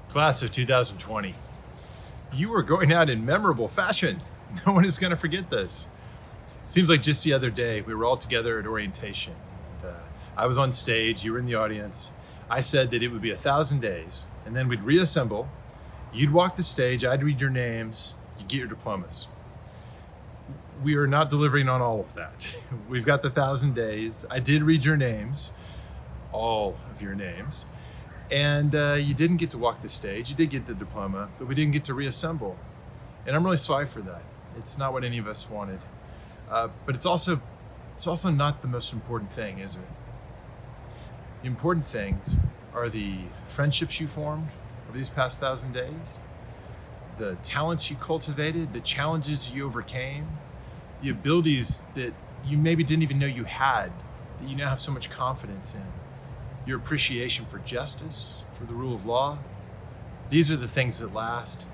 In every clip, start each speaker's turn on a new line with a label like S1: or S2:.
S1: Class of 2020, you were going out in memorable fashion. No one is going to forget this. Seems like just the other day, we were all together at orientation. I was on stage, you were in the audience. I said that it would be 1,000 days, and then we'd reassemble. You'd walk the stage, I'd read your names, you'd get your diplomas. We are not delivering on all of that. We've got the 1,000 days. I did read your names, all of your names. And you didn't get to walk the stage. You did get the diploma, but we didn't get to reassemble. And I'm really sorry for that. It's not what any of us wanted. But it's also not the most important thing, is it? The important things are the friendships you formed over these past 1,000 days, the talents you cultivated, the challenges you overcame, the abilities that you maybe didn't even know you had, that you now have so much confidence in. Your appreciation for justice, for the rule of law. These are the things that last.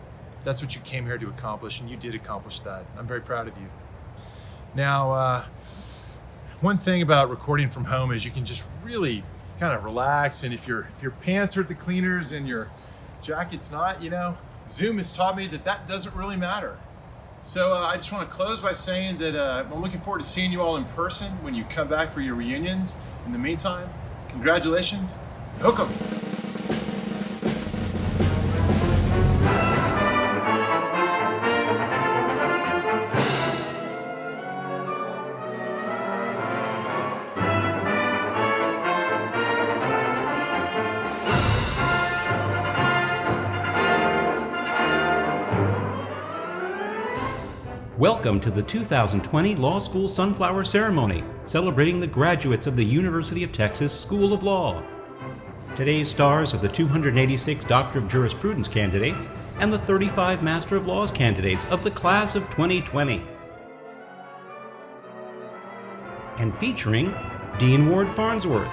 S1: That's what you came here to accomplish, and you did accomplish that. I'm very proud of you. Now, one thing about recording from home is you can just really kind of relax, and if your pants are at the cleaners and your jacket's not, Zoom has taught me that doesn't really matter. So I just want to close by saying that I'm looking forward to seeing you all in person when you come back for your reunions. In the meantime, congratulations, hook 'em.
S2: Welcome to the 2020 Law School Sunflower Ceremony, celebrating the graduates of the University of Texas School of Law. Today's stars are the 286 Doctor of Jurisprudence candidates and the 35 Master of Laws candidates of the class of 2020. And featuring Dean Ward Farnsworth,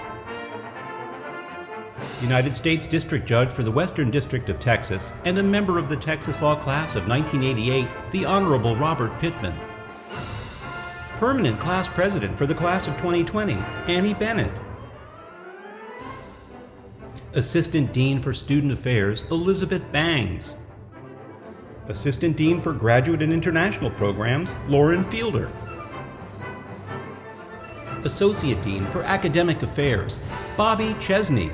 S2: United States District Judge for the Western District of Texas and a member of the Texas Law Class of 1988, the Honorable Robert Pitman. Permanent Class President for the Class of 2020, Annie Bennett. Assistant Dean for Student Affairs, Elizabeth Bangs. Assistant Dean for Graduate and International Programs, Lauren Fielder. Associate Dean for Academic Affairs, Bobby Chesney.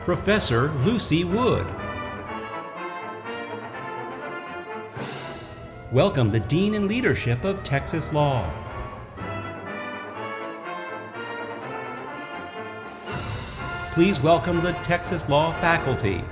S2: Professor Lucy Wood. Welcome the Dean and Leadership of Texas Law. Please welcome the Texas Law faculty.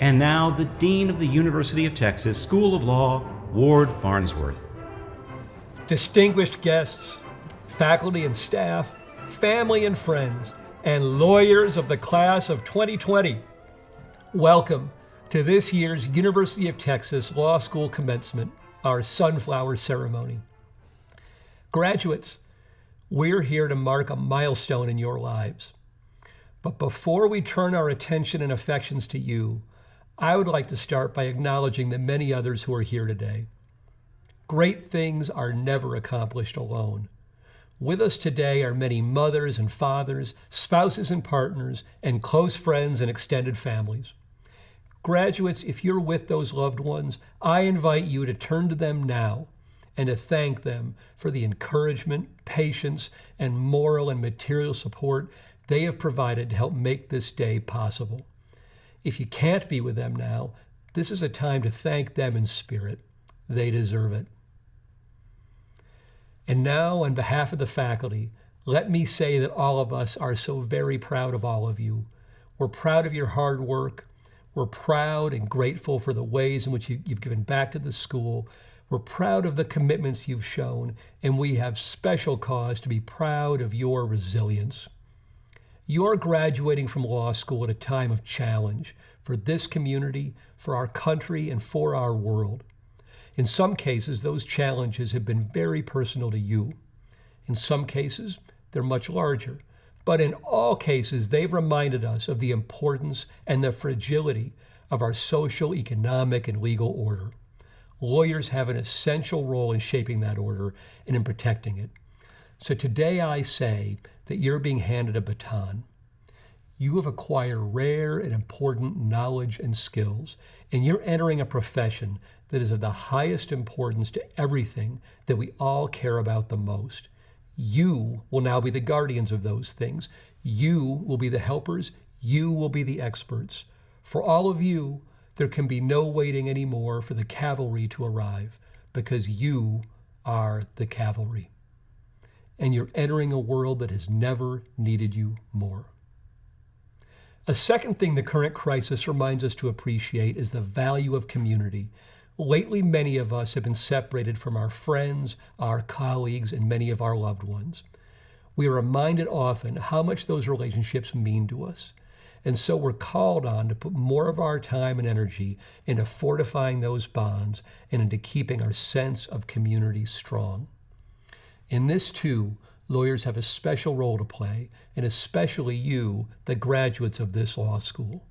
S2: And now, the Dean of the University of Texas School of Law, Ward Farnsworth.
S3: Distinguished guests, faculty and staff, family and friends, and lawyers of the class of 2020, welcome to this year's University of Texas Law School commencement, our Sunflower Ceremony. Graduates, we're here to mark a milestone in your lives. But before we turn our attention and affections to you, I would like to start by acknowledging the many others who are here today. Great things are never accomplished alone. With us today are many mothers and fathers, spouses and partners, and close friends and extended families. Graduates, if you're with those loved ones, I invite you to turn to them now and to thank them for the encouragement, patience, and moral and material support they have provided to help make this day possible. If you can't be with them now, this is a time to thank them in spirit. They deserve it. And now, on behalf of the faculty, let me say that all of us are so very proud of all of you. We're proud of your hard work. We're proud and grateful for the ways in which you've given back to the school. We're proud of the commitments you've shown, and we have special cause to be proud of your resilience. You're graduating from law school at a time of challenge for this community, for our country, and for our world. In some cases, those challenges have been very personal to you. In some cases, they're much larger. But in all cases, they've reminded us of the importance and the fragility of our social, economic, and legal order. Lawyers have an essential role in shaping that order and in protecting it. So today I say that you're being handed a baton. You have acquired rare and important knowledge and skills, and you're entering a profession that is of the highest importance to everything that we all care about the most. You will now be the guardians of those things. You will be the helpers. You will be the experts. For all of you, there can be no waiting anymore for the cavalry to arrive, because you are the cavalry. And you're entering a world that has never needed you more. A second thing the current crisis reminds us to appreciate is the value of community. Lately, many of us have been separated from our friends, our colleagues, and many of our loved ones. We are reminded often how much those relationships mean to us. And so we're called on to put more of our time and energy into fortifying those bonds and into keeping our sense of community strong. In this, too, lawyers have a special role to play, and especially you, the graduates of this law school.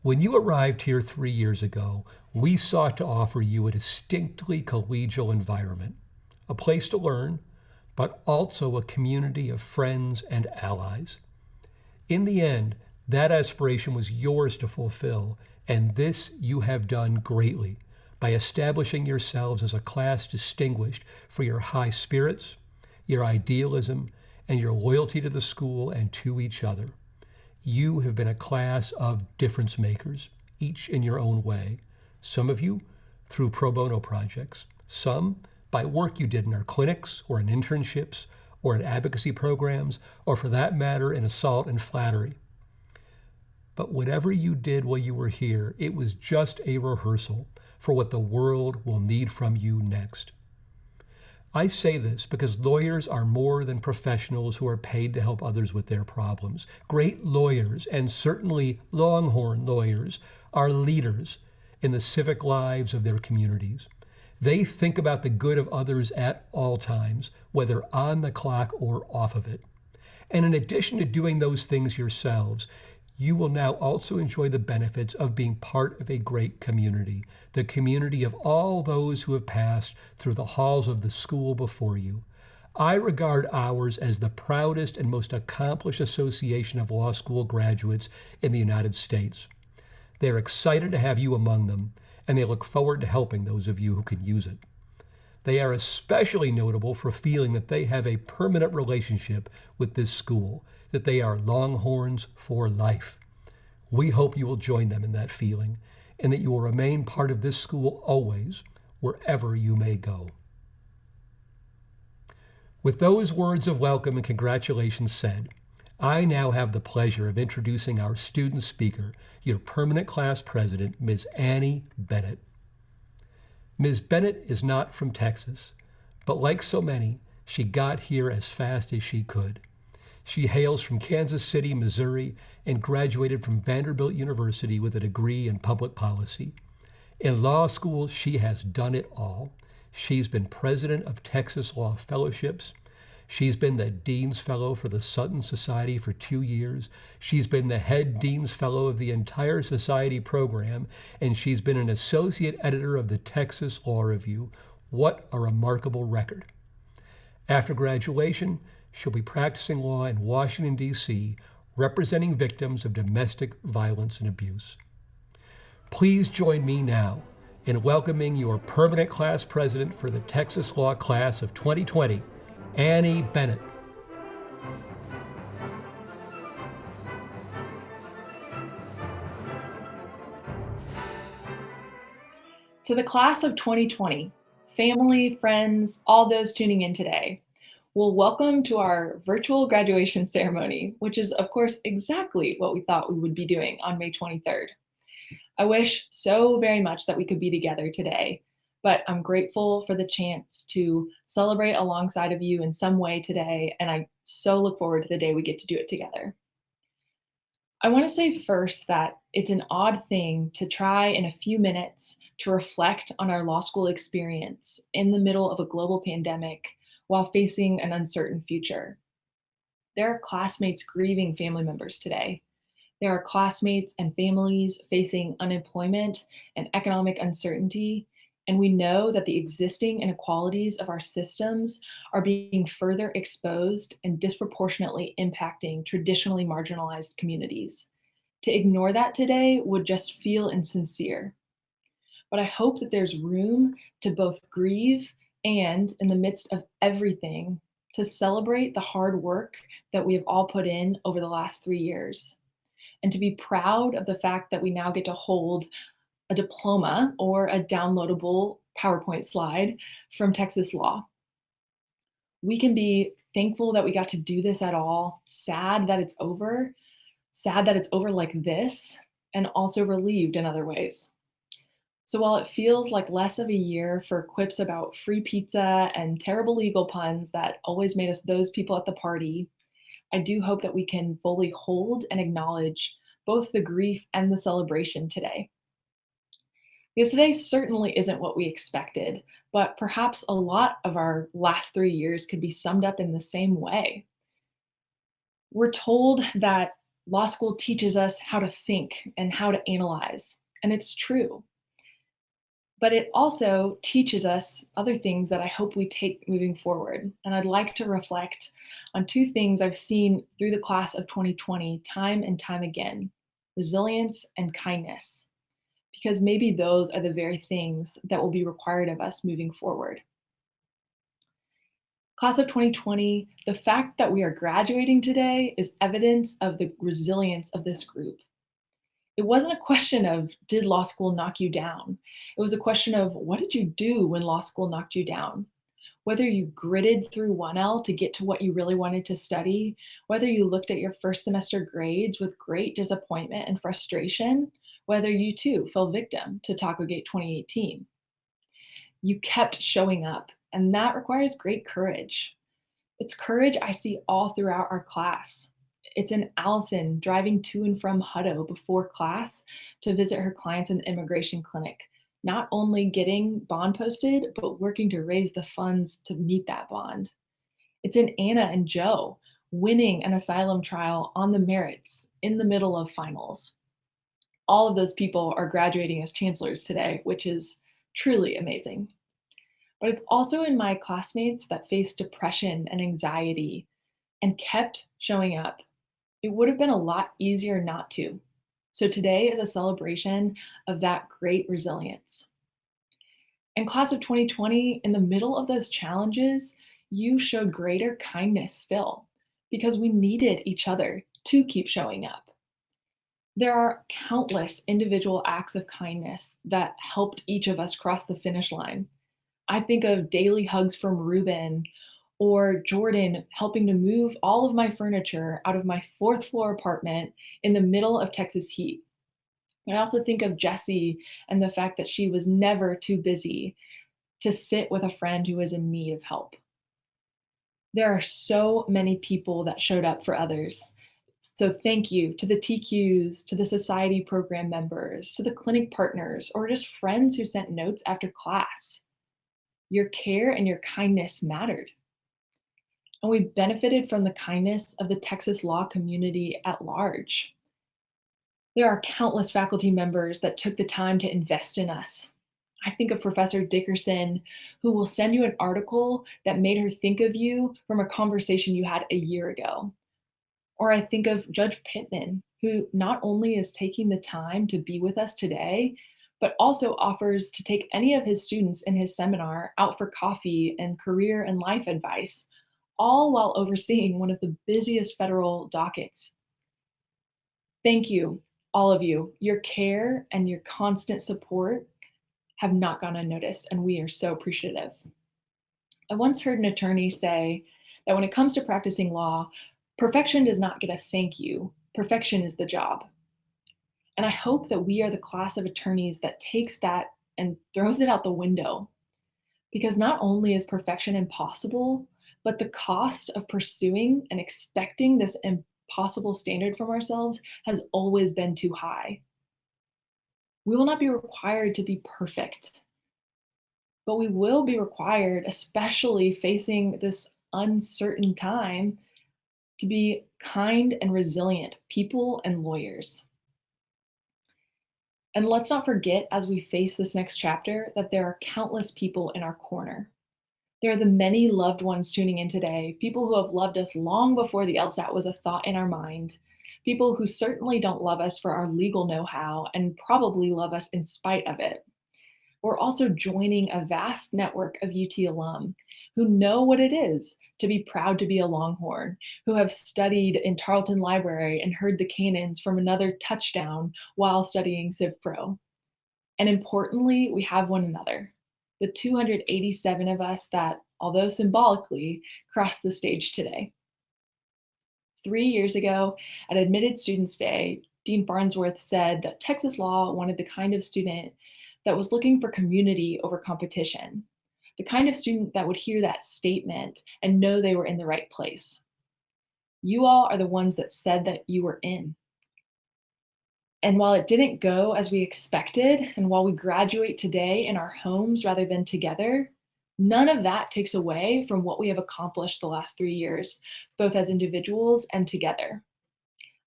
S3: When you arrived here 3 years ago, we sought to offer you a distinctly collegial environment, a place to learn, but also a community of friends and allies. In the end, that aspiration was yours to fulfill, and this you have done greatly by establishing yourselves as a class distinguished for your high spirits, your idealism, and your loyalty to the school and to each other. You have been a class of difference makers, each in your own way. Some of you through pro bono projects, some by work you did in our clinics or in internships or in advocacy programs, or for that matter, in assault and flattery. But whatever you did while you were here, it was just a rehearsal for what the world will need from you next. I say this because lawyers are more than professionals who are paid to help others with their problems. Great lawyers, and certainly Longhorn lawyers, are leaders in the civic lives of their communities. They think about the good of others at all times, whether on the clock or off of it. And in addition to doing those things yourselves, you will now also enjoy the benefits of being part of a great community, the community of all those who have passed through the halls of the school before you. I regard ours as the proudest and most accomplished association of law school graduates in the United States. They're excited to have you among them, and they look forward to helping those of you who can use it. They are especially notable for feeling that they have a permanent relationship with this school, that they are Longhorns for life. We hope you will join them in that feeling, and that you will remain part of this school always, wherever you may go. With those words of welcome and congratulations said, I now have the pleasure of introducing our student speaker, your permanent class president, Ms. Annie Bennett. Ms. Bennett is not from Texas, but like so many, she got here as fast as she could. She hails from Kansas City, Missouri, and graduated from Vanderbilt University with a degree in public policy. In law school, she has done it all. She's been president of Texas Law Fellowships. She's been the Dean's Fellow for the Sutton Society for 2 years. She's been the head Dean's Fellow of the entire Society program, and she's been an associate editor of the Texas Law Review. What a remarkable record. After graduation, she'll be practicing law in Washington, D.C., representing victims of domestic violence and abuse. Please join me now in welcoming your permanent class president for the Texas Law Class of 2020, Annie Bennett.
S4: To the class of 2020, family, friends, all those tuning in today, well, welcome to our virtual graduation ceremony, which is, of course, exactly what we thought we would be doing on May 23rd. I wish so very much that we could be together today, but I'm grateful for the chance to celebrate alongside of you in some way today, and I so look forward to the day we get to do it together. I want to say first that it's an odd thing to try in a few minutes to reflect on our law school experience in the middle of a global pandemic while facing an uncertain future. There are classmates grieving family members today. There are classmates and families facing unemployment and economic uncertainty, and we know that the existing inequalities of our systems are being further exposed and disproportionately impacting traditionally marginalized communities. To ignore that today would just feel insincere. But I hope that there's room to both grieve and, in the midst of everything, to celebrate the hard work that we have all put in over the last 3 years, and to be proud of the fact that we now get to hold a diploma or a downloadable PowerPoint slide from Texas Law. We can be thankful that we got to do this at all, sad that it's over like this, and also relieved in other ways. So while it feels like less of a year for quips about free pizza and terrible legal puns that always made us those people at the party, I do hope that we can fully hold and acknowledge both the grief and the celebration today. Because today certainly isn't what we expected, but perhaps a lot of our last 3 years could be summed up in the same way. We're told that law school teaches us how to think and how to analyze, and it's true. But it also teaches us other things that I hope we take moving forward. And I'd like to reflect on 2 things I've seen through the class of 2020 time and time again: resilience and kindness. Because maybe those are the very things that will be required of us moving forward. Class of 2020, the fact that we are graduating today is evidence of the resilience of this group. It wasn't a question of, did law school knock you down? It was a question of, what did you do when law school knocked you down? Whether you gritted through 1L to get to what you really wanted to study, whether you looked at your first semester grades with great disappointment and frustration, whether you too fell victim to TacoGate 2018. You kept showing up, and that requires great courage. It's courage I see all throughout our class. It's in Allison driving to and from Hutto before class to visit her clients in the immigration clinic, not only getting bond posted, but working to raise the funds to meet that bond. It's in Anna and Joe winning an asylum trial on the merits in the middle of finals. All of those people are graduating as chancellors today, which is truly amazing. But it's also in my classmates that faced depression and anxiety and kept showing up. It would have been a lot easier not to. So today is a celebration of that great resilience. And class of 2020, in the middle of those challenges, you showed greater kindness still, because we needed each other to keep showing up. There are countless individual acts of kindness that helped each of us cross the finish line. I think of daily hugs from Ruben, or Jordan helping to move all of my furniture out of my 4th floor apartment in the middle of Texas heat. I also think of Jessie and the fact that she was never too busy to sit with a friend who was in need of help. There are so many people that showed up for others. So thank you to the TQs, to the society program members, to the clinic partners, or just friends who sent notes after class. Your care and your kindness mattered. And we benefited from the kindness of the Texas law community at large. There are countless faculty members that took the time to invest in us. I think of Professor Dickerson, who will send you an article that made her think of you from a conversation you had a year ago. Or I think of Judge Pitman, who not only is taking the time to be with us today, but also offers to take any of his students in his seminar out for coffee and career and life advice, all while overseeing one of the busiest federal dockets. Thank you, all of you. Your care and your constant support have not gone unnoticed, and we are so appreciative. I once heard an attorney say that when it comes to practicing law, perfection does not get a thank you. Perfection is the job. And I hope that we are the class of attorneys that takes that and throws it out the window. Because not only is perfection impossible, but the cost of pursuing and expecting this impossible standard from ourselves has always been too high. We will not be required to be perfect, but we will be required, especially facing this uncertain time, to be kind and resilient people and lawyers. And let's not forget, as we face this next chapter, that there are countless people in our corner. There are the many loved ones tuning in today, people who have loved us long before the LSAT was a thought in our mind, people who certainly don't love us for our legal know-how and probably love us in spite of it. We're also joining a vast network of UT alum who know what it is to be proud to be a Longhorn, who have studied in Tarleton Library and heard the cannons from another touchdown while studying Civ Pro. And importantly, we have one another, the 287 of us that, although symbolically, crossed the stage today. 3 years ago, at Admitted Students Day, Dean Farnsworth said that Texas law wanted the kind of student that was looking for community over competition, the kind of student that would hear that statement and know they were in the right place. You all are the ones that said that you were in. And while it didn't go as we expected, and while we graduate today in our homes rather than together, none of that takes away from what we have accomplished the last 3 years, both as individuals and together.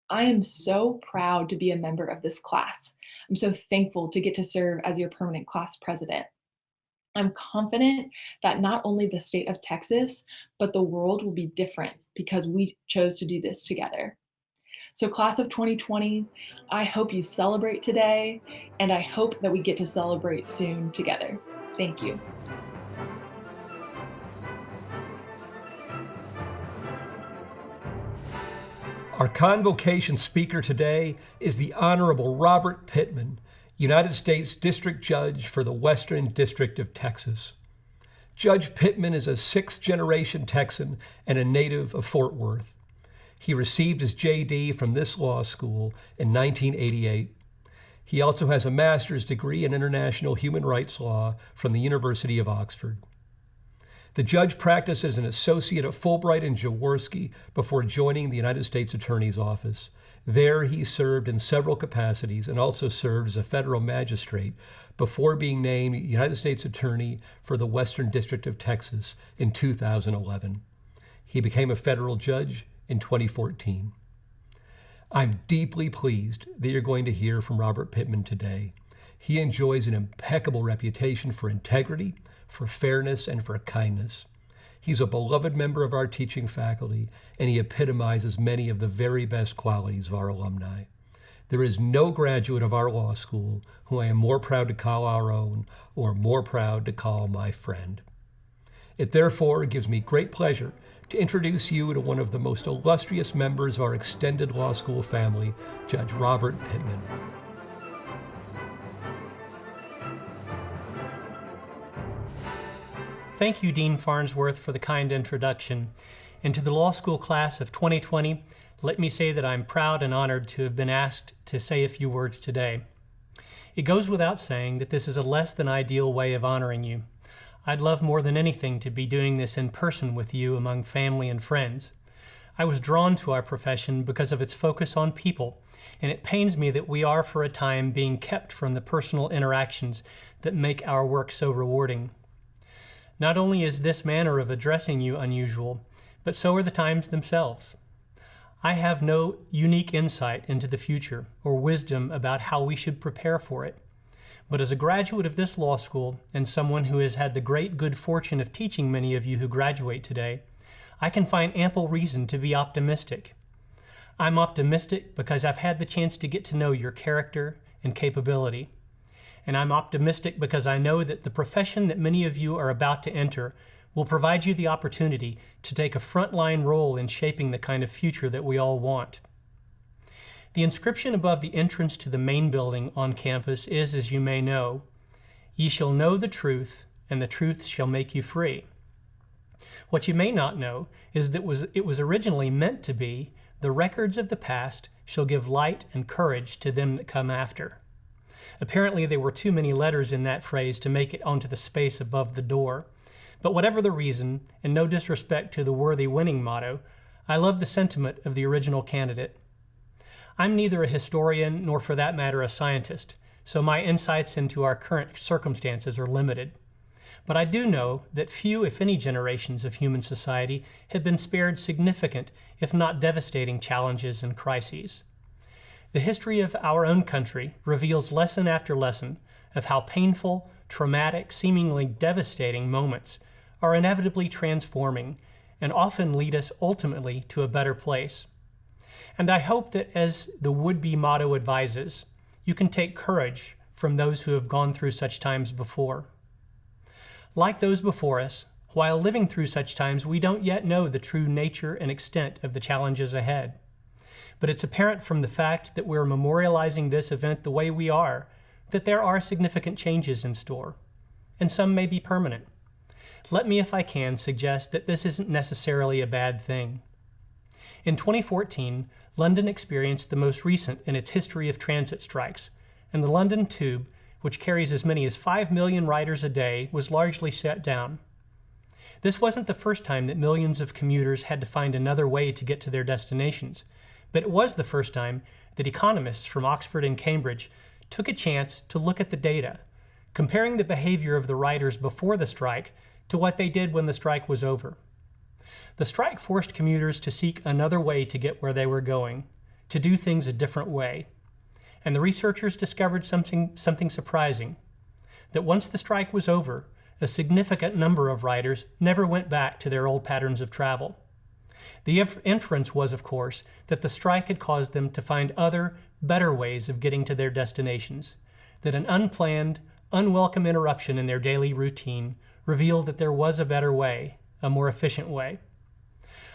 S4: I am so proud to be a member of this class. I'm so thankful to get to serve as your permanent class president. I'm confident that not only the state of Texas, but the world will be different because we chose to do this together. So class of 2020, I hope you celebrate today, and I hope that we get to celebrate soon together. Thank you.
S3: Our convocation speaker today is the Honorable Robert Pitman, United States District Judge for the Western District of Texas. Judge Pitman is a sixth-generation Texan and a native of Fort Worth. He received his JD from this law school in 1988. He also has a master's degree in international human rights law from the University of Oxford. The judge practiced as an associate at Fulbright and Jaworski before joining the United States Attorney's Office. There he served in several capacities and also served as a federal magistrate before being named United States Attorney for the Western District of Texas in 2011. He became a federal judge in 2014. I'm deeply pleased that you're going to hear from Robert Pitman today. He enjoys an impeccable reputation for integrity, for fairness, and for kindness. He's a beloved member of our teaching faculty, and he epitomizes many of the very best qualities of our alumni. There is no graduate of our law school who I am more proud to call our own or more proud to call my friend. It therefore gives me great pleasure to introduce you to one of the most illustrious members of our extended law school family, Judge Robert Pitman.
S5: Thank you, Dean Farnsworth, for the kind introduction. And to the law school class of 2020, let me say that I'm proud and honored to have been asked to say a few words today. It goes without saying that this is a less than ideal way of honoring you. I'd love more than anything to be doing this in person with you among family and friends. I was drawn to our profession because of its focus on people, and it pains me that we are for a time being kept from the personal interactions that make our work so rewarding. Not only is this manner of addressing you unusual, but so are the times themselves. I have no unique insight into the future or wisdom about how we should prepare for it. But as a graduate of this law school and someone who has had the great good fortune of teaching many of you who graduate today, I can find ample reason to be optimistic. I'm optimistic because I've had the chance to get to know your character and capability. And I'm optimistic because I know that the profession that many of you are about to enter will provide you the opportunity to take a frontline role in shaping the kind of future that we all want. The inscription above the entrance to the main building on campus is, as you may know, "Ye shall know the truth, and the truth shall make you free." What you may not know is that it was originally meant to be, "The records of the past shall give light and courage to them that come after." Apparently there were too many letters in that phrase to make it onto the space above the door. But whatever the reason, and no disrespect to the worthy winning motto, I love the sentiment of the original candidate. I'm neither a historian nor, for that matter, a scientist, so my insights into our current circumstances are limited. But I do know that few, if any, generations of human society have been spared significant, if not devastating, challenges and crises. The history of our own country reveals lesson after lesson of how painful, traumatic, seemingly devastating moments are inevitably transforming and often lead us ultimately to a better place. And I hope that, as the would-be motto advises, you can take courage from those who have gone through such times before. Like those before us, while living through such times, we don't yet know the true nature and extent of the challenges ahead. But it's apparent from the fact that we're memorializing this event the way we are, that there are significant changes in store, and some may be permanent. Let me, if I can, suggest that this isn't necessarily a bad thing. In 2014, London experienced the most recent in its history of transit strikes, and the London Tube, which carries as many as 5 million riders a day, was largely shut down. This wasn't the first time that millions of commuters had to find another way to get to their destinations, but it was the first time that economists from Oxford and Cambridge took a chance to look at the data, comparing the behavior of the riders before the strike to what they did when the strike was over. The strike forced commuters to seek another way to get where they were going, to do things a different way. And the researchers discovered something surprising, that once the strike was over, a significant number of riders never went back to their old patterns of travel. The inference was, of course, that the strike had caused them to find other, better ways of getting to their destinations, that an unplanned, unwelcome interruption in their daily routine revealed that there was a better way, a more efficient way.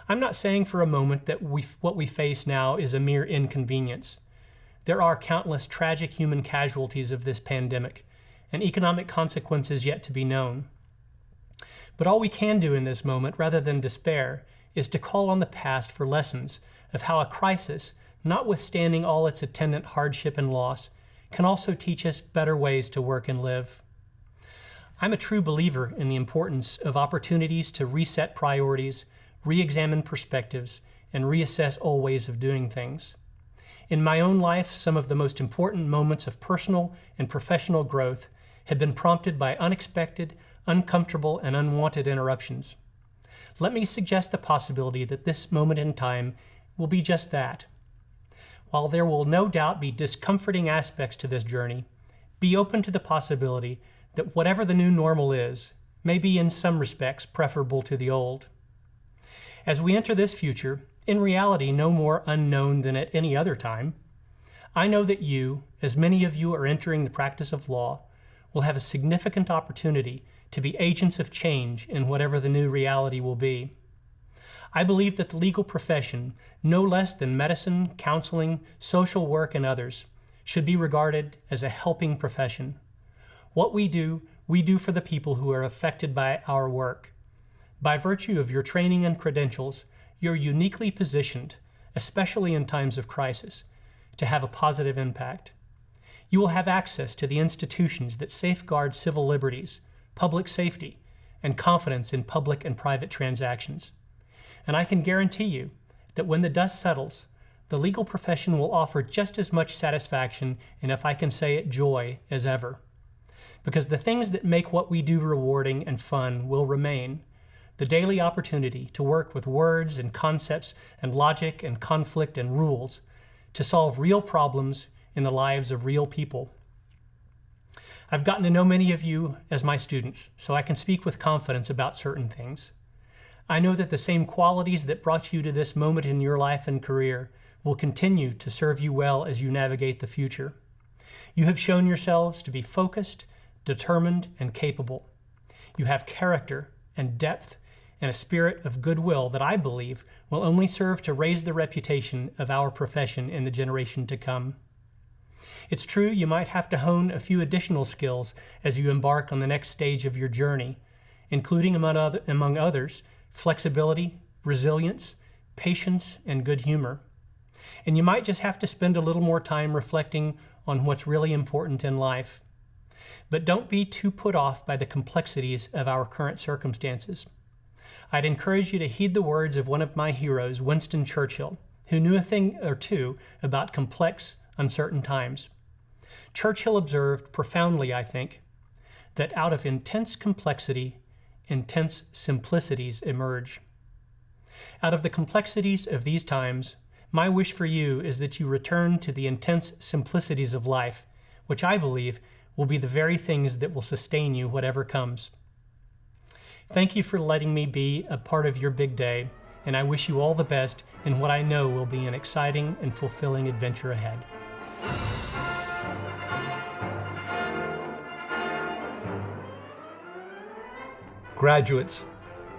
S5: I'm not saying for a moment that what we face now is a mere inconvenience. There are countless tragic human casualties of this pandemic, and economic consequences yet to be known. But all we can do in this moment, rather than despair, is to call on the past for lessons of how a crisis, notwithstanding all its attendant hardship and loss, can also teach us better ways to work and live. I'm a true believer in the importance of opportunities to reset priorities, re-examine perspectives, and reassess old ways of doing things. In my own life, some of the most important moments of personal and professional growth have been prompted by unexpected, uncomfortable, and unwanted interruptions. Let me suggest the possibility that this moment in time will be just that. While there will no doubt be discomforting aspects to this journey, be open to the possibility that whatever the new normal is, may be in some respects preferable to the old. As we enter this future, in reality no more unknown than at any other time, I know that you, as many of you are entering the practice of law, will have a significant opportunity to be agents of change in whatever the new reality will be. I believe that the legal profession, no less than medicine, counseling, social work, and others, should be regarded as a helping profession. What we do for the people who are affected by our work. By virtue of your training and credentials, you're uniquely positioned, especially in times of crisis, to have a positive impact. You will have access to the institutions that safeguard civil liberties, public safety, and confidence in public and private transactions. And I can guarantee you that when the dust settles, the legal profession will offer just as much satisfaction, and if I can say it, joy, as ever. Because the things that make what we do rewarding and fun will remain. The daily opportunity to work with words and concepts and logic and conflict and rules to solve real problems in the lives of real people. I've gotten to know many of you as my students, so I can speak with confidence about certain things. I know that the same qualities that brought you to this moment in your life and career will continue to serve you well as you navigate the future. You have shown yourselves to be focused, determined, and capable. You have character and depth and a spirit of goodwill that I believe will only serve to raise the reputation of our profession in the generation to come. It's true you might have to hone a few additional skills as you embark on the next stage of your journey, including among others, flexibility, resilience, patience, and good humor. And you might just have to spend a little more time reflecting on what's really important in life. But don't be too put off by the complexities of our current circumstances. I'd encourage you to heed the words of one of my heroes, Winston Churchill, who knew a thing or two about complex, uncertain times. Churchill observed profoundly, I think, that out of intense complexity, intense simplicities emerge. Out of the complexities of these times, my wish for you is that you return to the intense simplicities of life, which I believe will be the very things that will sustain you whatever comes. Thank you for letting me be a part of your big day, and I wish you all the best in what I know will be an exciting and fulfilling adventure ahead.
S3: Graduates,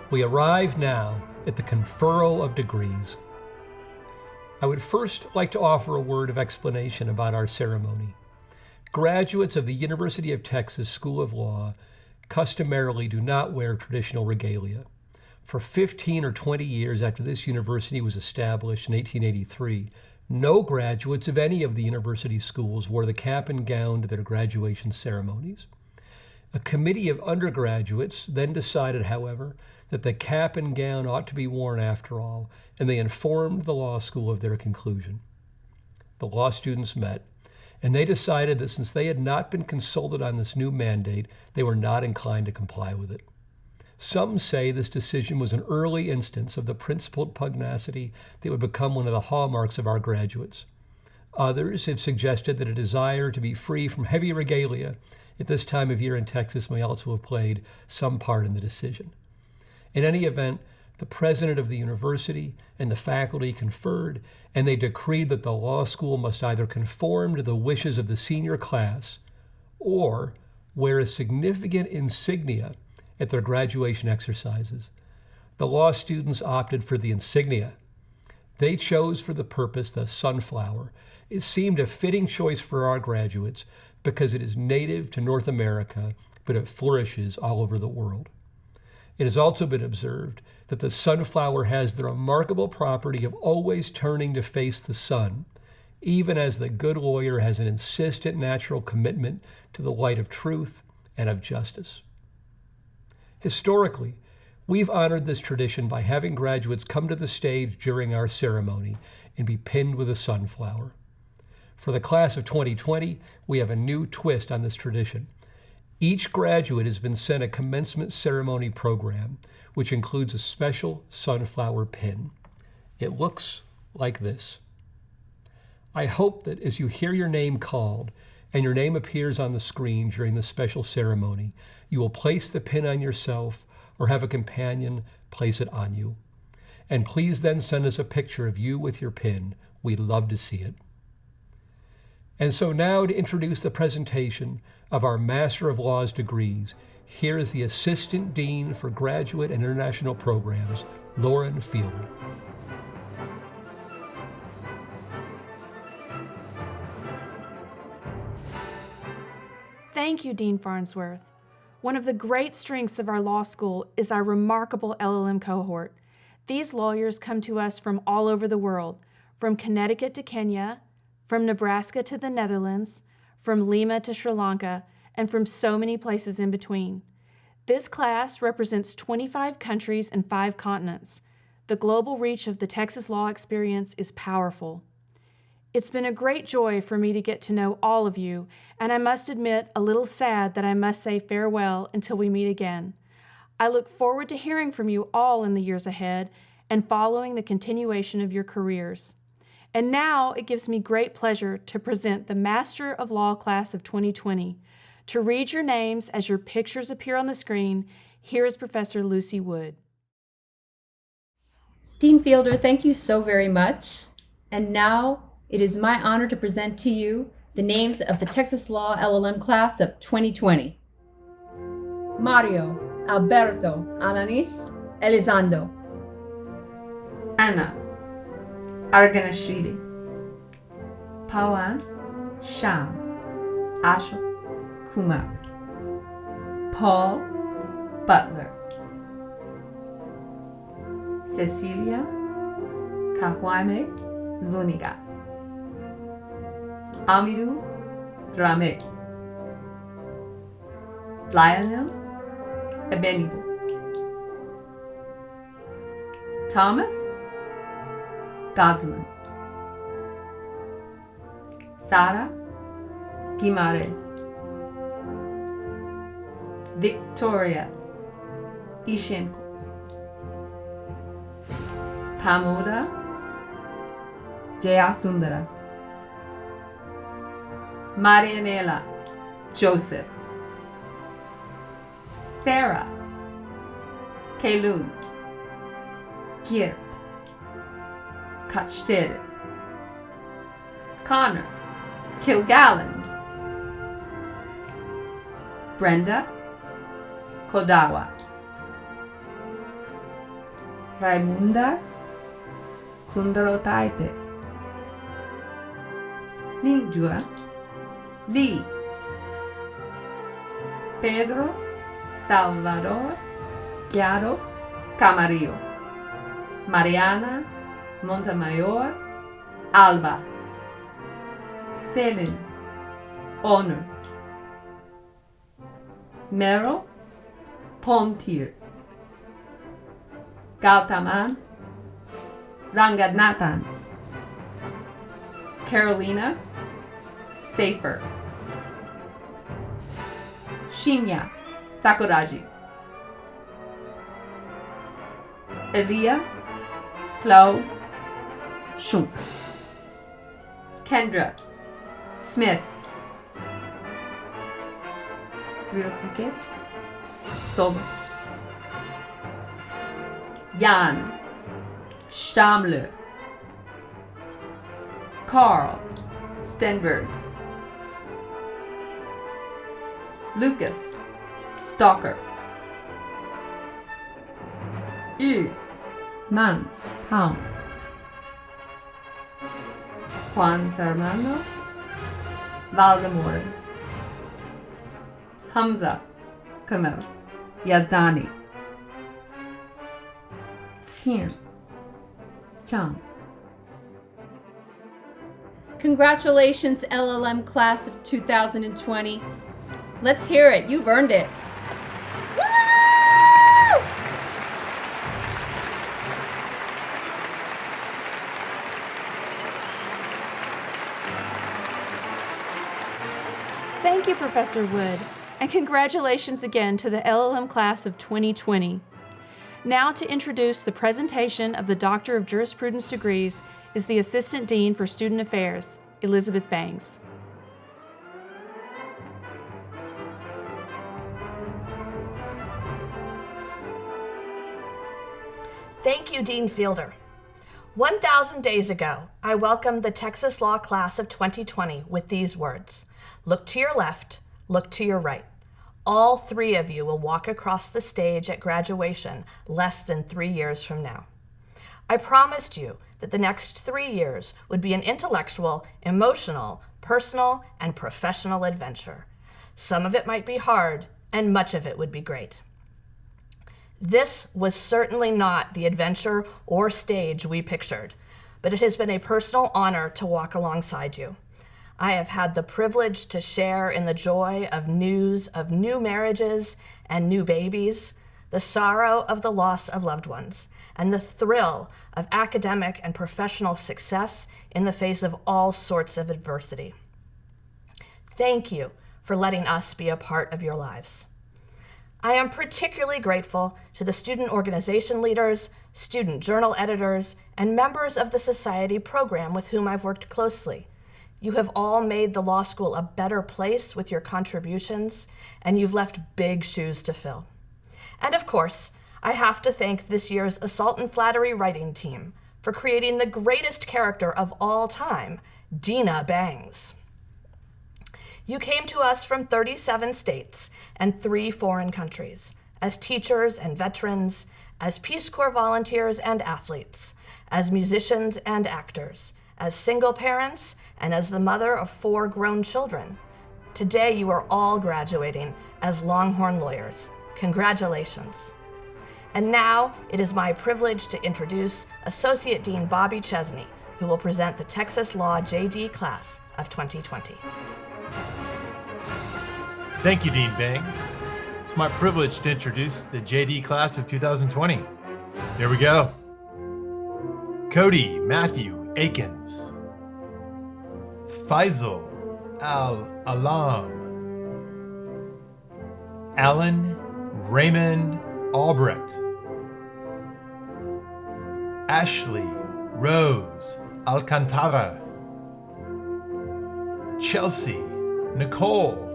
S3: we arrive now at the conferral of degrees. I would first like to offer a word of explanation about our ceremony. Graduates of the University of Texas School of Law customarily do not wear traditional regalia. For 15 or 20 years after this university was established in 1883, no graduates of any of the university schools wore the cap and gown to their graduation ceremonies. A committee of undergraduates then decided, however, that the cap and gown ought to be worn after all, and they informed the law school of their conclusion. The law students met, and they decided that since they had not been consulted on this new mandate, they were not inclined to comply with it. Some say this decision was an early instance of the principled pugnacity that would become one of the hallmarks of our graduates. Others have suggested that a desire to be free from heavy regalia at this time of year in Texas may also have played some part in the decision. In any event, the president of the university and the faculty conferred, and they decreed that the law school must either conform to the wishes of the senior class or wear a significant insignia at their graduation exercises. The law students opted for the insignia. They chose for the purpose the sunflower. It seemed a fitting choice for our graduates because it is native to North America, but it flourishes all over the world. It has also been observed that the sunflower has the remarkable property of always turning to face the sun, even as the good lawyer has an insistent natural commitment to the light of truth and of justice. Historically, we've honored this tradition by having graduates come to the stage during our ceremony and be pinned with a sunflower. For the class of 2020, we have a new twist on this tradition. Each graduate has been sent a commencement ceremony program, which includes a special sunflower pin. It looks like this. I hope that as you hear your name called and your name appears on the screen during the special ceremony, you will place the pin on yourself or have a companion place it on you. And please then send us a picture of you with your pin. We'd love to see it. And so now to introduce the presentation of our Master of Laws degrees, here is the Assistant Dean for Graduate and International Programs, Lauren Fielder.
S6: Thank you, Dean Farnsworth. One of the great strengths of our law school is our remarkable LL.M cohort. These lawyers come to us from all over the world, from Connecticut to Kenya, from Nebraska to the Netherlands, from Lima to Sri Lanka, and from so many places in between. This class represents 25 countries and 5 continents. The global reach of the Texas law experience is powerful. It's been a great joy for me to get to know all of you, and I must admit a little sad that I must say farewell until we meet again. I look forward to hearing from you all in the years ahead and following the continuation of your careers. And now it gives me great pleasure to present the Master of Law class of 2020. To read your names as your pictures appear on the screen, here is Professor Lucy Wood.
S7: Dean Fielder, thank you so very much. And now it is my honor to present to you the names of the Texas Law LLM class of 2020. Mario Alberto Alanis Elizondo. Anna Arganashvili. Pawan Sham Ashok Kumar. Paul Butler. Cecilia Kahuame Zuniga. Amiru Rame. Lionel Ebenibo. Thomas Gosselin. Sara Guimares. Victoria Ishenko. Pamoda Jayasundara. Marianela Joseph. Sarah Kaylun Kirp Kachted. Connor Kilgallen. Brenda Kodawa. Raimunda Kundarotaite. Ninjua Lee. Pedro Salvador Chiaro Camarillo. Mariana Montemayor Alba. Selin Honor. Meryl Pontier. Gautaman Ranganathan. Carolina Safer. Shinya Sakuraji. Elia Claude Shunk. Kendra Smith. Ryosuke Soba. Jan Stammler. Carl Stenberg. Lucas Stalker. Yu Man Tang. Juan Fernando Valdemores. Hamza Kamel Yazdani. Xian Chang. Congratulations, LLM class of 2020. Let's hear it. You've earned it.
S6: Thank you, Professor Wood, and congratulations again to the LLM class of 2020. Now to introduce the presentation of the Doctor of Jurisprudence degrees is the Assistant Dean for Student Affairs, Elizabeth Bangs.
S8: Thank you, Dean Fielder. 1,000 days ago, I welcomed the Texas Law class of 2020 with these words: look to your left, look to your right. All three of you will walk across the stage at graduation less than 3 years from now. I promised you that the next 3 years would be an intellectual, emotional, personal, and professional adventure. Some of it might be hard, and much of it would be great. This was certainly not the adventure or stage we pictured, but it has been a personal honor to walk alongside you. I have had the privilege to share in the joy of news of new marriages and new babies, the sorrow of the loss of loved ones, and the thrill of academic and professional success in the face of all sorts of adversity. Thank you for letting us be a part of your lives. I am particularly grateful to the student organization leaders, student journal editors, and members of the society program with whom I've worked closely. You have all made the law school a better place with your contributions, and you've left big shoes to fill. And of course, I have to thank this year's Assault and Flattery writing team for creating the greatest character of all time, Dina Bangs. You came to us from 37 states and 3 foreign countries, as teachers and veterans, as Peace Corps volunteers and athletes, as musicians and actors, as single parents, and as the mother of 4 grown children. Today you are all graduating as Longhorn lawyers. Congratulations. And now it is my privilege to introduce Associate Dean Bobby Chesney, who will present the Texas Law JD class of 2020.
S1: Thank you, Dean Bangs. It's my privilege to introduce the JD class of 2020. Here we go. Cody Matthew Akins. Faisal Al-Alam. Alan Raymond Albrecht. Ashley Rose Alcantara. Chelsea Nicole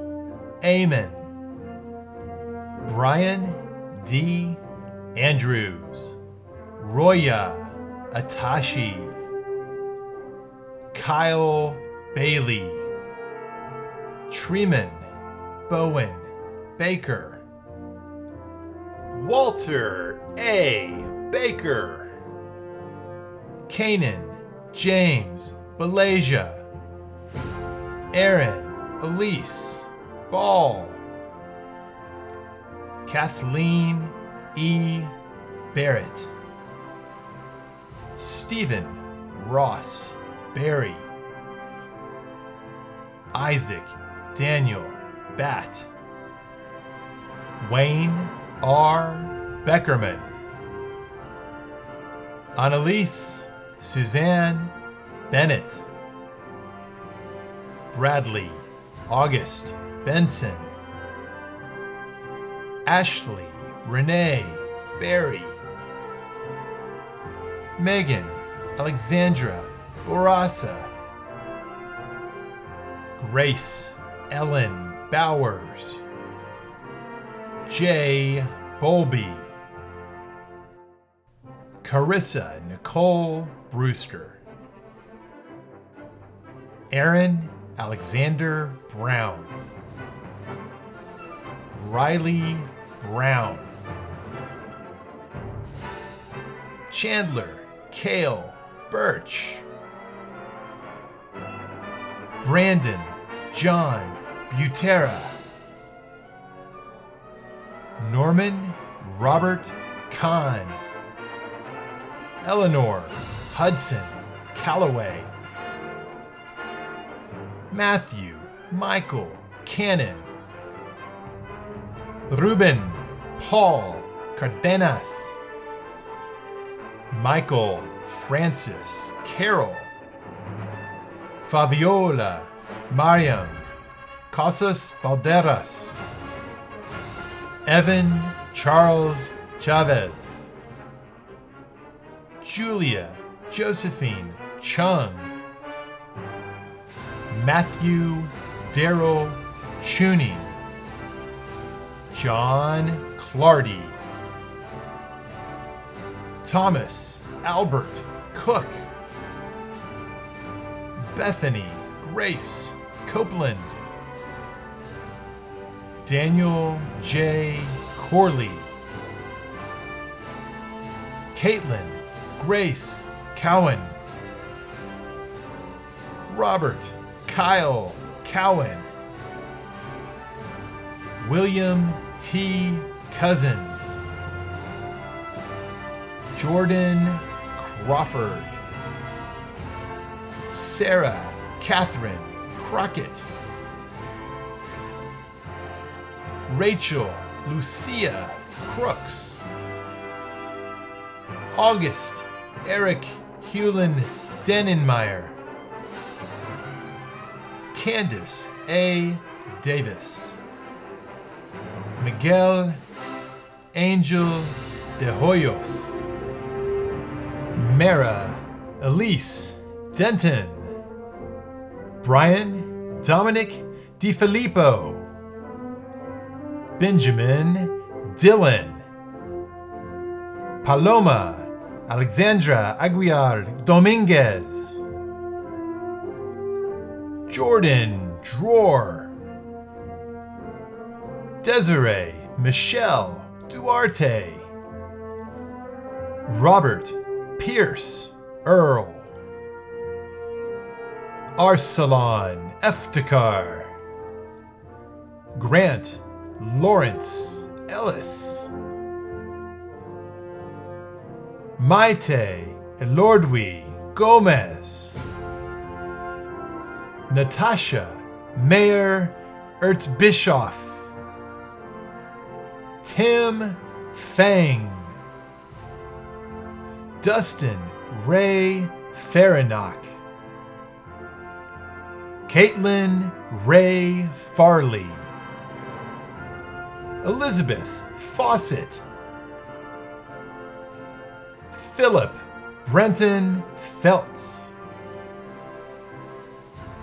S1: Amen. Brian D. Andrews. Roya Atashi. Kyle Bailey. Treeman Bowen Baker. Walter A. Baker. Kanan James Balasia. Aaron Elise Ball. Kathleen E. Barrett. Stephen Ross Berry. Isaac Daniel Batt. Wayne R. Beckerman. Annalise Suzanne Bennett. Bradley August Benson. Ashley Renee Berry. Megan Alexandra Borasa. Grace Ellen Bowers. Jay Bowlby. Carissa Nicole Brewster. Aaron Alexander Brown. Riley Brown. Chandler Kale Birch. Brandon John Butera. Norman Robert Kahn. Eleanor Hudson Calloway. Matthew Michael Cannon. Ruben Paul Cardenas. Michael Francis Carroll. Fabiola Mariam Casas Balderas. Evan Charles Chavez. Julia Josephine Chung. Matthew Darrell Chuning. John Clardy. Thomas Albert Cook. Bethany Grace Copeland. Daniel J. Corley. Caitlin Grace Cowan. Robert Kyle Cowan. William T. Cousins. Jordan Crawford. Sarah Catherine Crockett. Rachel Lucia Crooks. August Eric Hewlin Denenmeyer. Candace A. Davis. Miguel Angel de Hoyos. Mara Elise Denton. Brian Dominic DiFilippo, Benjamin Dylan, Paloma Alexandra Aguiar Dominguez, Jordan Dror, Desiree Michelle Duarte, Robert Pierce Earl, Arsalan Eftekar, Grant Lawrence Ellis, Maite Elordwi Gomez, Natasha Mayer Ertzbischoff, Tim Fang, Dustin Ray Farinock, Caitlin Ray Farley, Elizabeth Fawcett, Philip Brenton Feltz,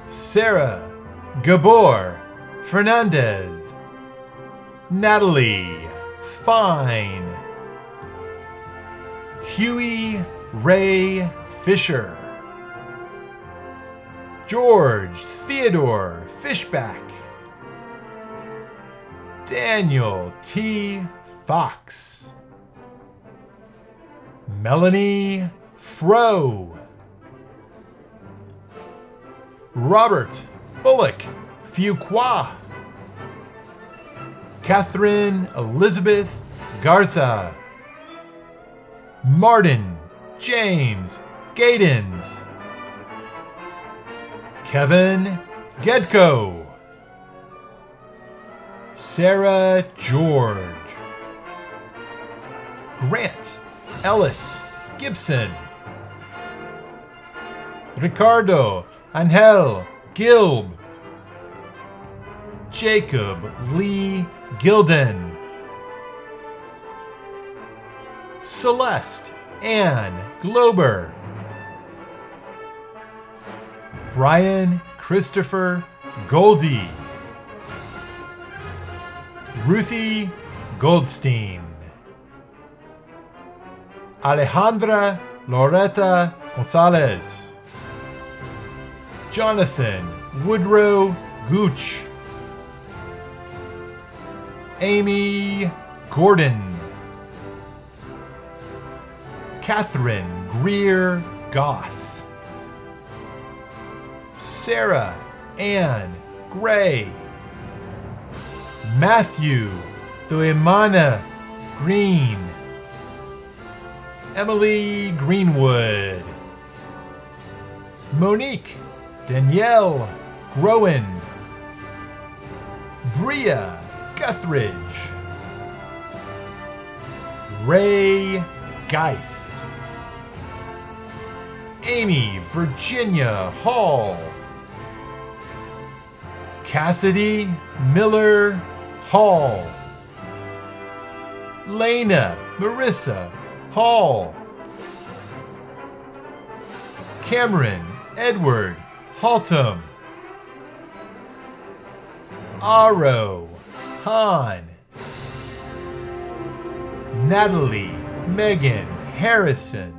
S1: Sarah Gabor Fernandez, Natalie Fine, Huey Ray Fisher, George Theodore Fishback, Daniel T. Fox, Melanie Fro, Robert Bullock Fuqua, Catherine Elizabeth Garza, Martin James Gadens, Kevin Gedko, Sarah George, Grant Ellis Gibson, Ricardo Angel Gilb, Jacob Lee Gilden, Celeste Ann Glober, Brian Christopher Goldie, Ruthie Goldstein, Alejandra Loretta Gonzalez, Jonathan Woodrow Gooch, Amy Gordon, Catherine Greer Goss, Sarah Ann Gray, Matthew Thuimana Green, Emily Greenwood, Monique Danielle Groen, Bria Guthridge, Ray Geis, Amy Virginia Hall, Cassidy Miller Hall, Lena Marissa Hall, Cameron Edward Haltom, Aro Hahn, Natalie Megan Harrison,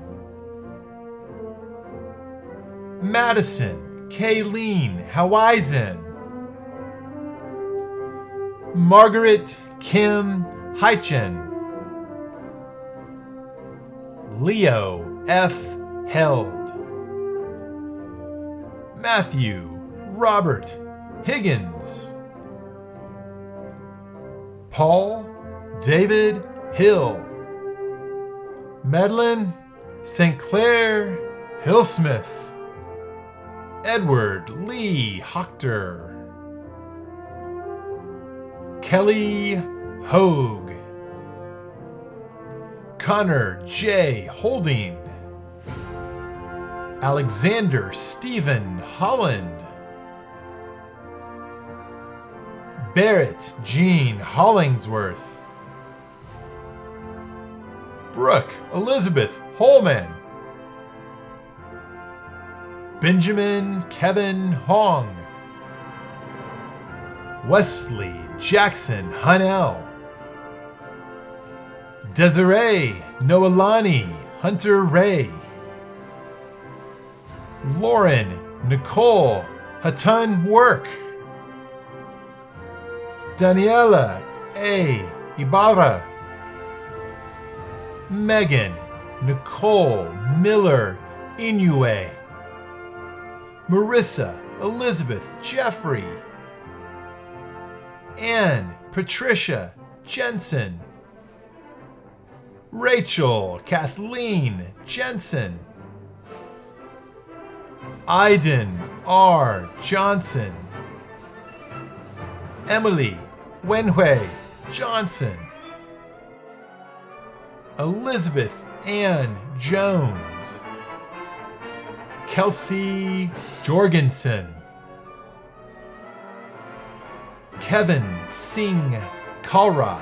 S1: Madison Kayleen Hawizen, Margaret Kim Heichen, Leo F. Held, Matthew Robert Higgins, Paul David Hill, Madeline St. Clair Hillsmith, Edward Lee Hochter, Kelly Hogue, Connor J. Holding, Alexander Stephen Holland, Barrett Jean Hollingsworth, Brooke Elizabeth Holman, Benjamin Kevin Hong, Wesley Jackson Hanel, Desiree Noelani Hunter Ray, Lauren Nicole Hatun Work, Daniela A. Ibarra, Megan Nicole Miller Inouye, Marissa Elizabeth Jeffrey, Anne Patricia Jensen, Rachel Kathleen Jensen, Aiden R. Johnson, Emily Wenhui Johnson, Elizabeth Ann Jones, Kelsey Jorgensen, Kevin Singh Kalra,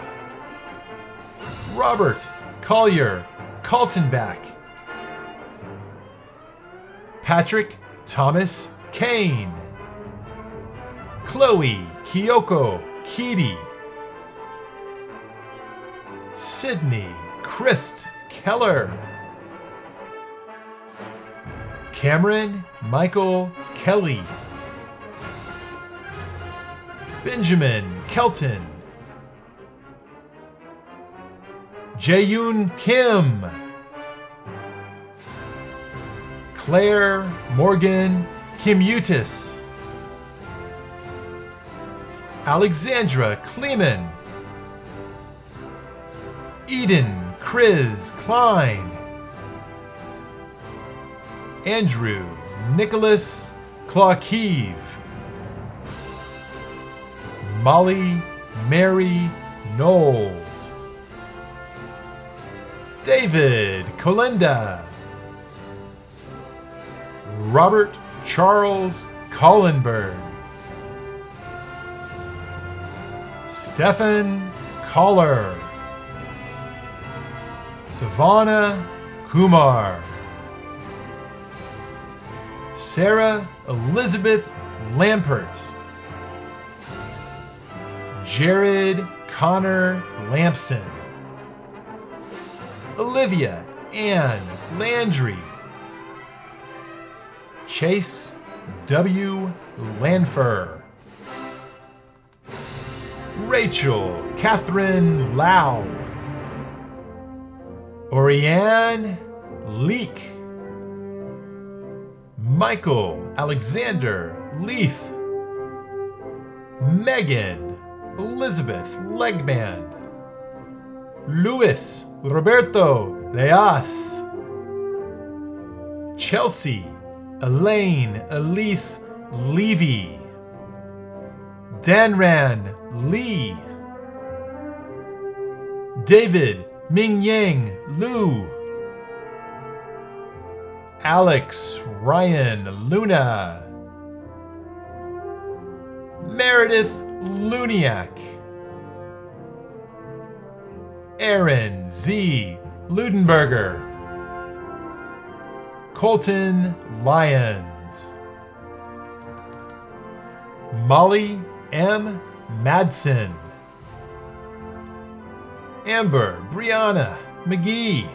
S1: Robert Collier Kaltenbach, Patrick Thomas Kane, Chloe Kyoko Keedy, Sydney Christ Keller, Cameron Michael Kelly, Benjamin Kelton, Jaeyoon Kim, Claire Morgan Kimutis, Alexandra Kleeman, Eden Chris Klein, Andrew Nicholas Clarkeve, Molly Mary Knowles, David Colinda, Robert Charles Collenberg, Stephen Collar, Savannah Kumar, Sarah Elizabeth Lampert, Jared Connor Lampson, Olivia Ann Landry, Chase W. Lanfer, Rachel Catherine Lau, Oriane Leek, Michael Alexander Leith, Megan Elizabeth Legband, Luis Roberto Leas, Chelsea Elaine Elise Levy, Danran Lee, David Mingyang Liu, Alex Ryan Luna, Meredith Luniak, Aaron Z. Ludenberger, Colton Lyons, Molly M. Madsen, Amber Brianna McGee,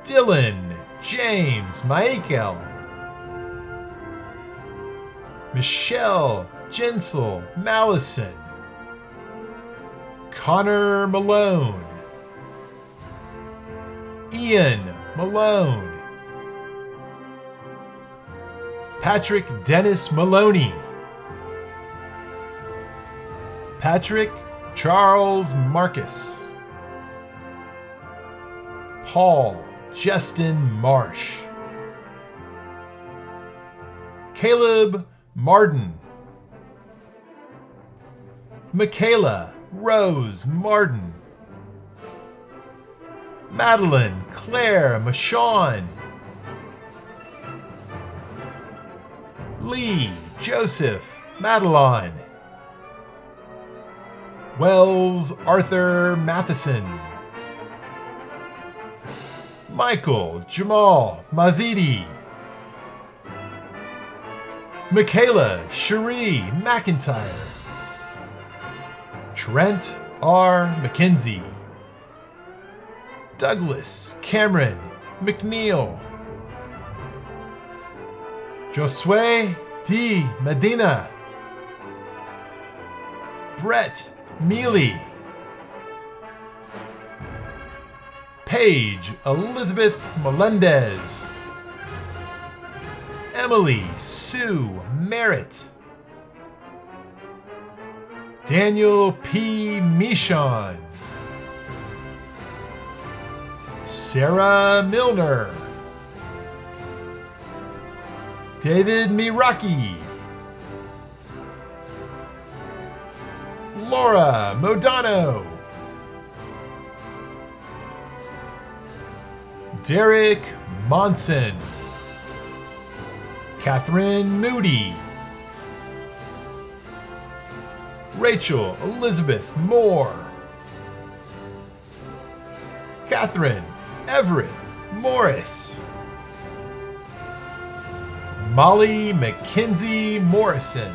S1: Dylan James Michael, Michelle Jensel Mallison, Connor Malone, Ian Malone, Patrick Dennis Maloney, Patrick Charles Marcus, Paul Justin Marsh, Caleb Martin, Michaela Rose Martin, Madeline Claire Michon, Lee Joseph Madelon, Wells Arthur Matheson, Michael Jamal Mazidi, Michaela Cherie McIntyre, Trent R. McKenzie, Douglas Cameron McNeil, Josue D. Medina, Brett Mealy, Paige Elizabeth Melendez, Emily Sue Merritt, Daniel P. Michon, Sarah Milner, David Miraki, Laura Modano, Derek Monson, Catherine Moody, Rachel Elizabeth Moore, Catherine Everett Morris, Molly McKenzie Morrison,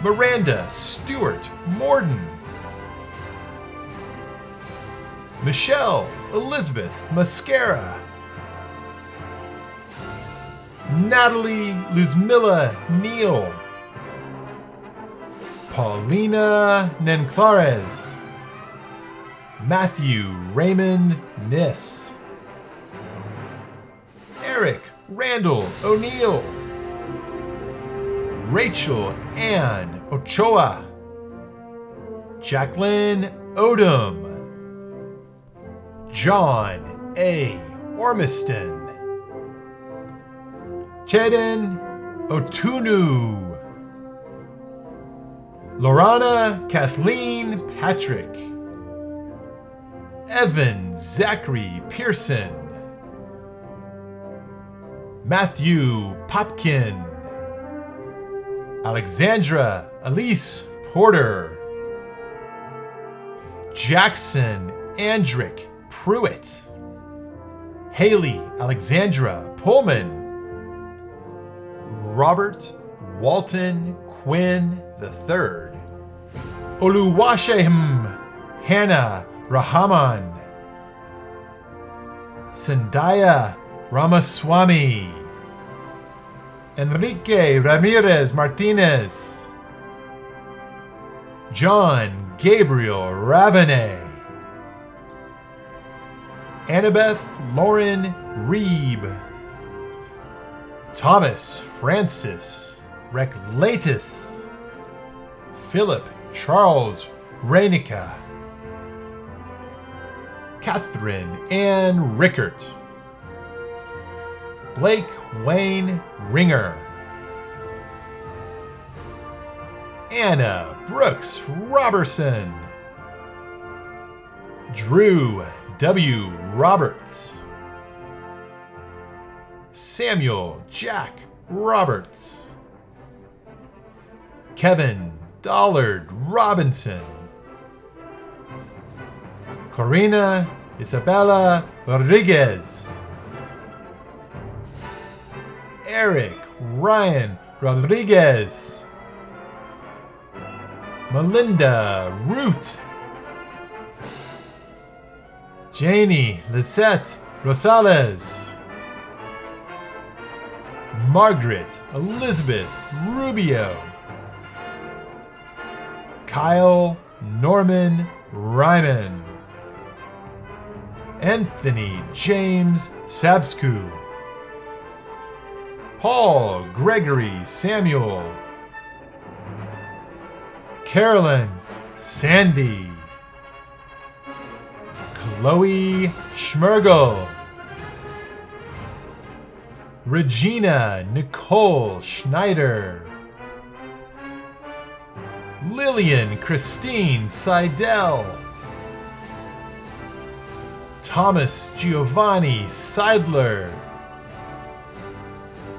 S1: Miranda Stewart Morden, Michelle Elizabeth Mascara, Natalie Luzmilla Neal, Paulina Nenclares, Matthew Raymond Niss, Eric Randall O'Neill, Rachel Ann Ochoa, Jacqueline Odom, John A. Ormiston, Chedan Otunu, Lorana Kathleen Patrick, Evan Zachary Pearson, Matthew Popkin, Alexandra Elise Porter, Jackson Andrick Pruitt, Haley Alexandra Pullman, Robert Walton Quinn III, Oluwaseun Hannah Rahaman, Sandaya Ramaswamy, Enrique Ramirez Martinez, John Gabriel Ravenet, Annabeth Lauren Reeb, Thomas Francis Reclatus, Philip Charles Reinica, Catherine Ann Rickert, Blake Wayne Ringer, Anna Brooks Robertson, Drew W. Roberts, Samuel Jack Roberts, Kevin Dollard Robinson, Corina Isabella Rodriguez, Eric Ryan Rodriguez, Melinda Root, Janie Lisette Rosales, Margaret Elizabeth Rubio, Kyle Norman Ryman, Anthony James Sabsku, Paul Gregory Samuel, Carolyn Sandy, Chloe Schmergel, Regina Nicole Schneider, Lillian Christine Seidel, Thomas Giovanni Seidler,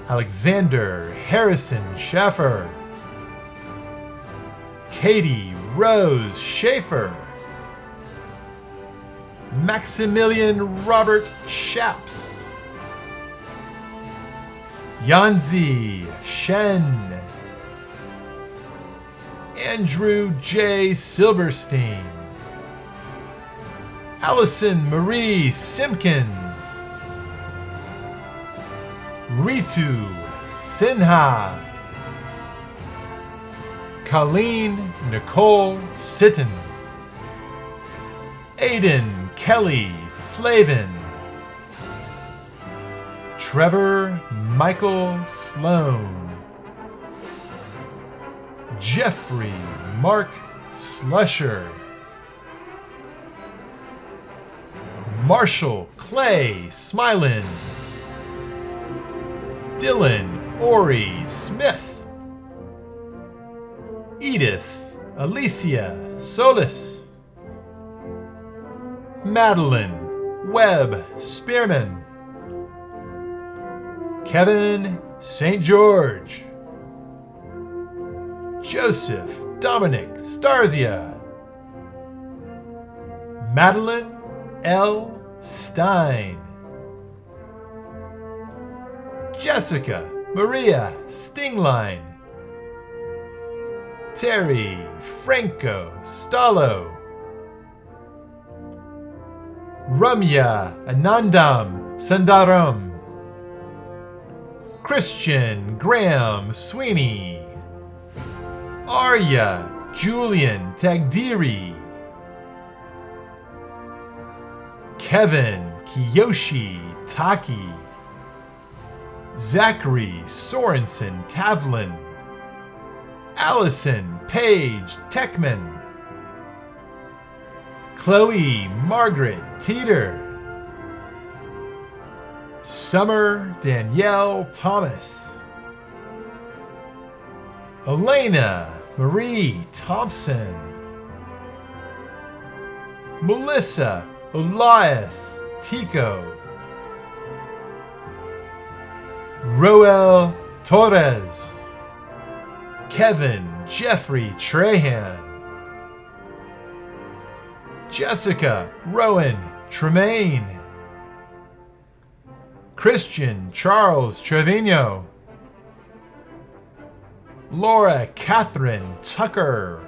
S1: Alexander Harrison Schaffer, Katie Rose Schaefer, Maximilian Robert Shaps, Yanzi Shen, Andrew J. Silberstein, Allison Marie Simpkins, Ritu Sinha, Colleen Nicole Sitton, Aiden Kelly Slavin, Trevor Michael Sloan, Jeffrey Mark Slusher, Marshall Clay Smilin, Dylan Ori Smith, Edith Alicia Solis, Madeline Webb Spearman, Kevin St. George, Joseph Dominic Starzia, Madeline L. Stein, Jessica Maria Stingline, Terry Franco Stallo, Ramya Anandam Sundaram, Christian Graham Sweeney, Arya Julian Tagdiri, Kevin Kiyoshi Taki, Zachary Sorensen Tavlin, Allison Paige Techman, Chloe Margaret Teeter, Summer Danielle Thomas, Elena Marie Thompson, Melissa Elias Tico, Roel Torres, Kevin Jeffrey Trahan, Jessica Rowan Tremaine, Christian Charles Trevino, Laura Catherine Tucker,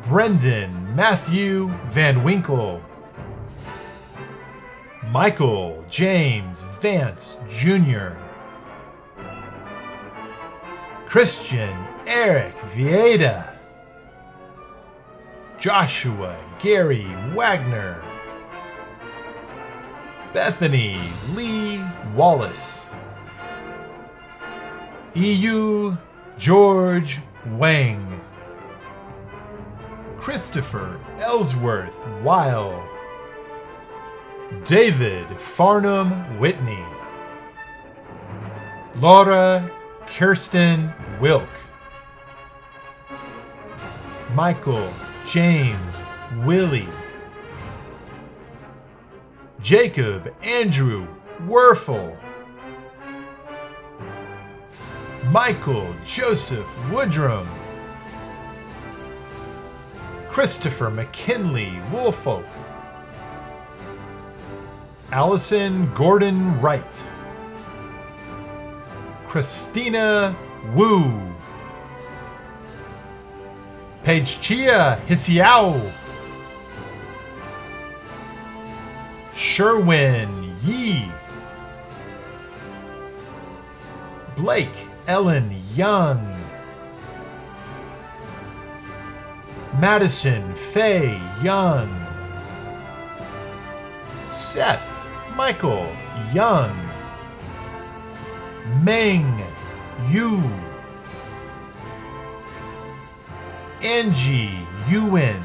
S1: Brendan Matthew Van Winkle, Michael James Vance Jr., Christian Eric Vieda, Joshua Gary Wagner, Bethany Lee Wallace, EU George Wang, Christopher Ellsworth Weil, David Farnham Whitney, Laura Kirsten Wilk, Michael James Willie, Jacob Andrew Werfel, Michael Joseph Woodrum, Christopher McKinley Woolfolk, Allison Gordon Wright, Christina Wu, Paige Chia Hisiao, Sherwin Yi, Blake Ellen Young, Madison Faye Young, Seth Michael Young, Meng Yu, Angie Ewan,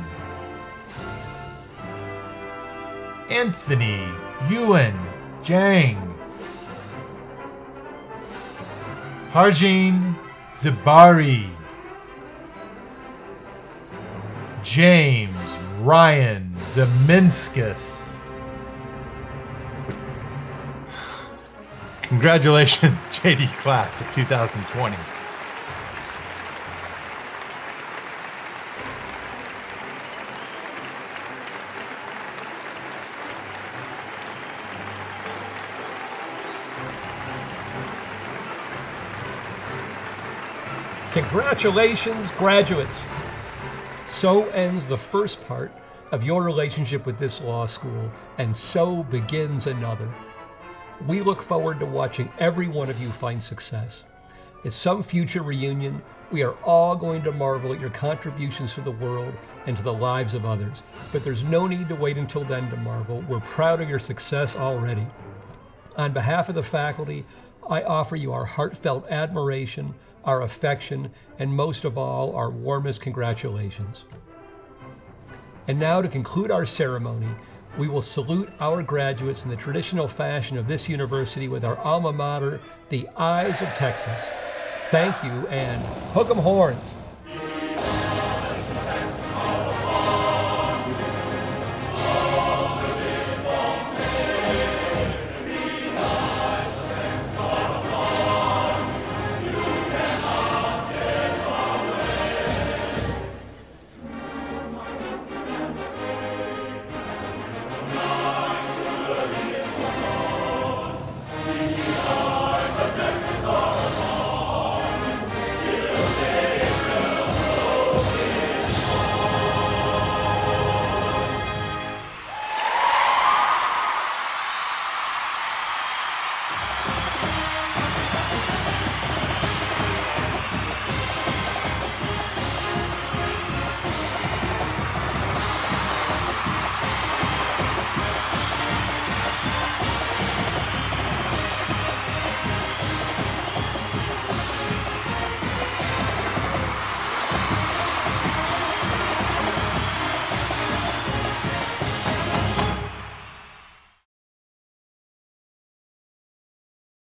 S1: Anthony Ewan Jang, Harjin Zabari, James Ryan Zeminskis. Congratulations, JD class of 2020.
S3: Congratulations, graduates! So ends the first part of your relationship with this law school, and so begins another. We look forward to watching every one of you find success. At some future reunion, we are all going to marvel at your contributions to the world and to the lives of others. But there's no need to wait until then to marvel. We're proud of your success already. On behalf of the faculty, I offer you our heartfelt admiration, our affection, and most of all, our warmest congratulations. And now, to conclude our ceremony, we will salute our graduates in the traditional fashion of this university with our alma mater, the Eyes of Texas. Thank you, and hook 'em horns.